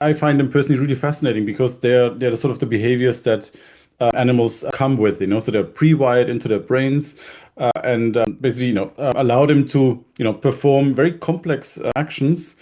I find them personally really fascinating because they're the sort of the behaviors that animals come with, so they're pre-wired into their brains and basically, allow them to, perform very complex actions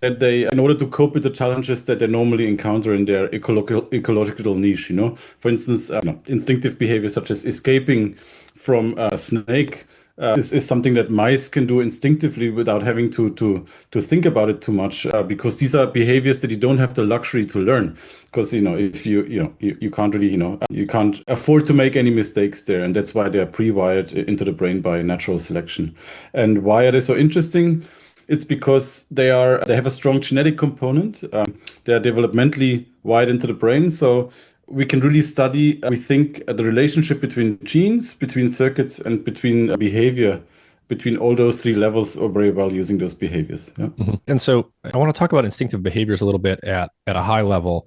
that they, in order to cope with the challenges that they normally encounter in their ecological niche, For instance, instinctive behaviors such as escaping from a snake is something that mice can do instinctively without having to think about it too much, because these are behaviors that you don't have the luxury to learn. Because if you can't really you can't afford to make any mistakes there, and that's why they are pre-wired into the brain by natural selection. And why are they so interesting? It's because they have a strong genetic component. They are developmentally wired into the brain, so we can really study, we think, the relationship between genes, between circuits, and between behavior, between all those three levels, or very well using those behaviors. Yeah. And so I want to talk about instinctive behaviors a little bit at a high level.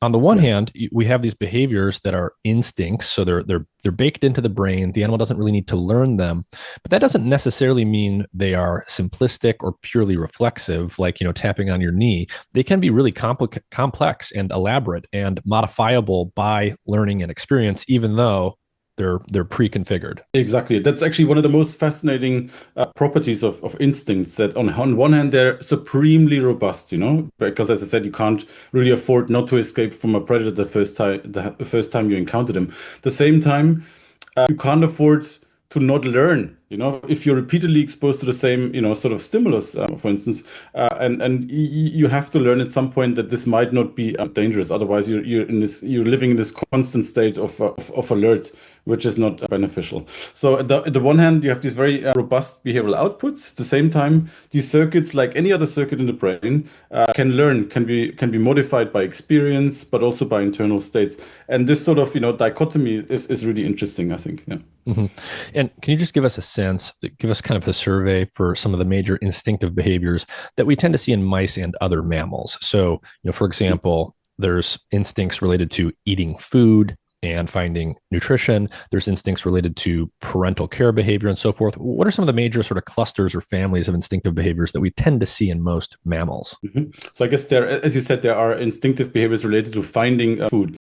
On the one Yeah. hand, we have these behaviors that are instincts, so they're baked into the brain. The animal doesn't really need to learn them, but that doesn't necessarily mean they are simplistic or purely reflexive, like tapping on your knee. They can be really complex and elaborate and modifiable by learning and experience, even though they're pre-configured. Exactly. That's actually one of the most fascinating properties of instincts, that on one hand, they're supremely robust, because as I said, you can't really afford not to escape from a predator the first time you encounter them. At the same time, you can't afford to not learn. If you're repeatedly exposed to the same, sort of stimulus, for instance, and you have to learn at some point that this might not be dangerous. Otherwise, you're living in this constant state of alert, which is not beneficial. So at the one hand, you have these very robust behavioral outputs. At the same time, these circuits, like any other circuit in the brain, can learn, can be modified by experience, but also by internal states. And this sort of dichotomy is really interesting, I think. Yeah. Mhm. And can you just give us a sense, give us kind of a survey for some of the major instinctive behaviors that we tend to see in mice and other mammals? So, for example, there's instincts related to eating food and finding nutrition. There's instincts related to parental care behavior and so forth. What are some of the major sort of clusters or families of instinctive behaviors that we tend to see in most mammals? So I guess as you said, there are instinctive behaviors related to finding food.